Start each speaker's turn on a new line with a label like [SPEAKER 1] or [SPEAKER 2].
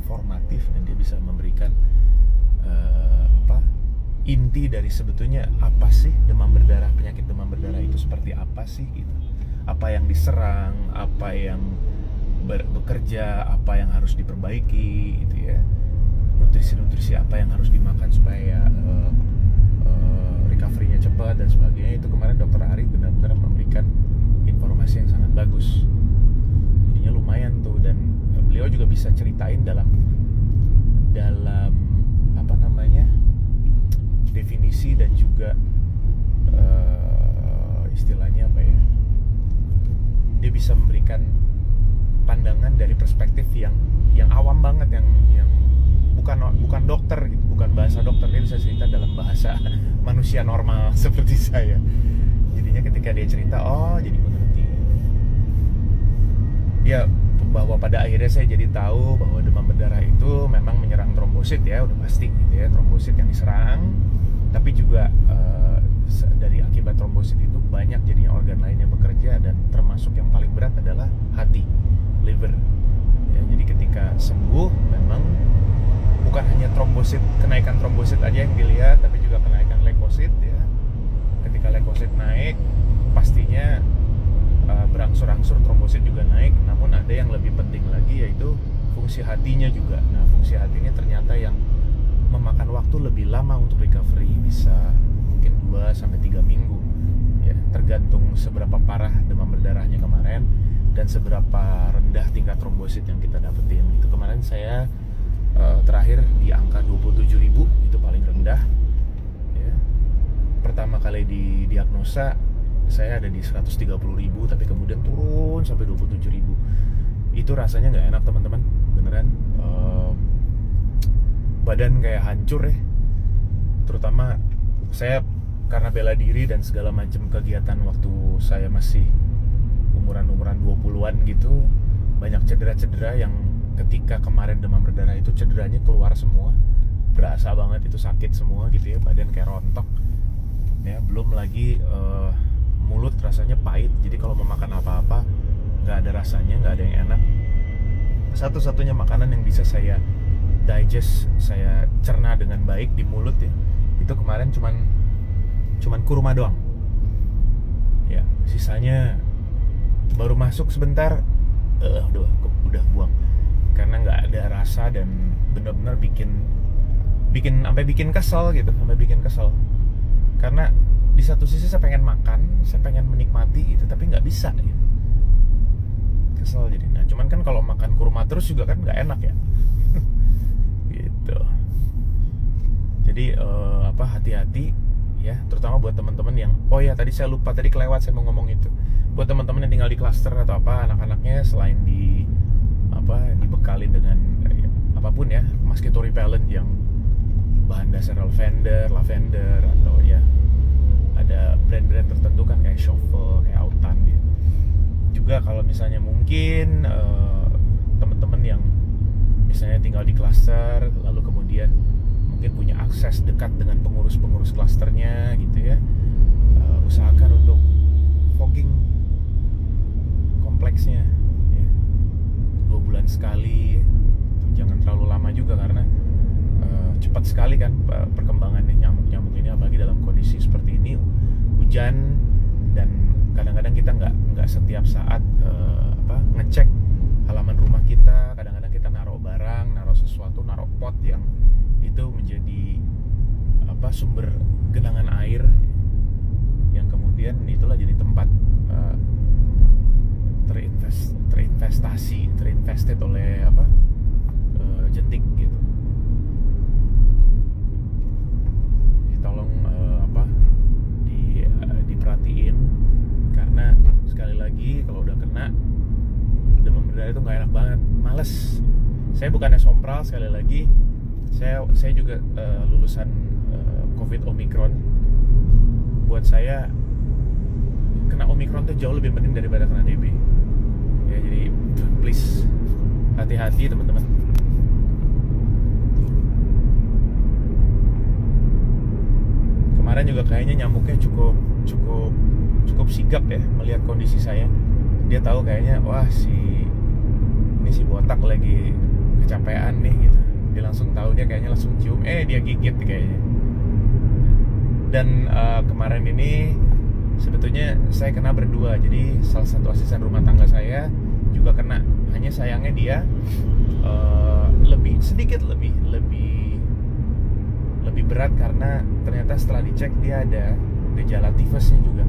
[SPEAKER 1] informatif dan dia bisa memberikan inti dari sebetulnya apa sih penyakit demam berdarah itu seperti apa sih gitu, apa yang diserang, apa yang bekerja, apa yang harus diperbaiki gitu ya, nutrisi apa yang harus dimakan supaya recovery-nya cepat dan sebagainya. Itu kemarin Dokter Ari benar-benar memberikan informasi yang sangat bagus, jadinya lumayan tuh. Dan beliau juga bisa ceritain dalam definisi dan juga istilahnya dia bisa memberikan pandangan dari perspektif yang awam banget, yang bukan dokter gitu, bukan bahasa dokter. Dia bisa cerita dalam bahasa manusia normal seperti saya. Jadinya ketika dia cerita, jadi mengerti. Ya, bahwa pada akhirnya saya jadi tahu bahwa demam berdarah itu memang menyerang trombosit ya, udah pasti gitu ya, trombosit yang diserang. Tapi juga dari akibat trombosit itu banyak jadinya organ lain yang bekerja, dan termasuk yang paling berat adalah hati, liver ya. Jadi ketika sembuh memang bukan hanya kenaikan trombosit aja yang dilihat, tapi juga kenaikan leukosit ya. Ketika leukosit naik, pastinya berangsur-angsur trombosit juga naik. Namun ada yang lebih penting lagi, yaitu fungsi hatinya juga. Nah, fungsi hatinya ternyata yang memakan waktu lebih lama untuk recovery, bisa mungkin 2-3 minggu ya, tergantung seberapa parah demam berdarahnya kemarin dan seberapa rendah tingkat trombosit yang kita dapetin. Itu kemarin saya terakhir di angka 27.000, itu paling rendah ya. Pertama kali didiagnosa saya ada di 130.000, tapi kemudian turun sampai 27.000. Itu rasanya nggak enak teman-teman, beneran. Badan kayak hancur ya. Terutama saya karena bela diri dan segala macam kegiatan waktu saya masih umuran 20-an gitu, banyak cedera-cedera yang ketika kemarin demam berdarah itu cederanya keluar semua. Berasa banget itu sakit semua gitu ya, badan kayak rontok ya. Belum lagi mulut rasanya pahit, jadi kalau mau makan apa-apa nggak ada rasanya, nggak ada yang enak. Satu-satunya makanan yang bisa saya digest, saya cerna dengan baik di mulut ya, itu kemarin cuman kurma doang ya. Sisanya baru masuk sebentar udah buang, karena nggak ada rasa dan benar-benar bikin kesel gitu, sampai bikin kesel. Karena di satu sisi saya pengen makan, saya pengen menikmati itu, tapi nggak bisa gitu. Kesel jadi. Nah, cuman kan kalau makan kurma terus juga kan nggak enak ya. Gitu. Jadi hati-hati ya, terutama buat teman-teman yang tadi saya lupa, tadi kelewat saya mau ngomong itu. Buat teman-teman yang tinggal di klaster atau anak-anaknya, selain dibekalin dengan apapun ya, mosquito repellent yang bahan dasar lavender atau ya ada brand-brand tertentu kan, kayak Shovel, kayak Autan gitu. Juga kalau misalnya mungkin teman-teman yang misalnya tinggal di klaster, lalu kemudian mungkin punya akses dekat dengan pengurus klasternya gitu ya, usahakan untuk fogging kompleksnya ya. 2 bulan sekali, jangan terlalu lama juga, karena cepat sekali kan perkembangannya nyamuk-nyamuk ini, apalagi dalam kondisi seperti ini, hujan, dan kadang-kadang kita nggak setiap saat ngecek halaman rumah kita. Kadang-kadang kita naruh barang, naruh sesuatu, naruh pot yang itu menjadi sumber genangan air, yang kemudian itulah jadi tempat terinvested oleh jentik gitu. Jadi tolong diperhatiin, karena sekali lagi kalau udah kena demam berdarah itu nggak enak banget, males. Saya bukannya sompral, sekali lagi saya juga lulusan COVID Omicron. Buat saya kena Omicron tuh jauh lebih penting daripada kena DB ya. Jadi please hati-hati teman-teman. Kemarin juga kayaknya nyamuknya cukup sigap ya melihat kondisi saya. Dia tahu kayaknya, wah si ini si botak lagi kecapean nih gitu. Dia langsung tahu, dia kayaknya langsung cium, dia gigit kayaknya. Dan kemarin ini sebetulnya saya kena berdua. Jadi salah satu asisten rumah tangga saya juga kena. Hanya sayangnya dia sedikit lebih berat karena ternyata setelah dicek dia ada gejala tifusnya juga.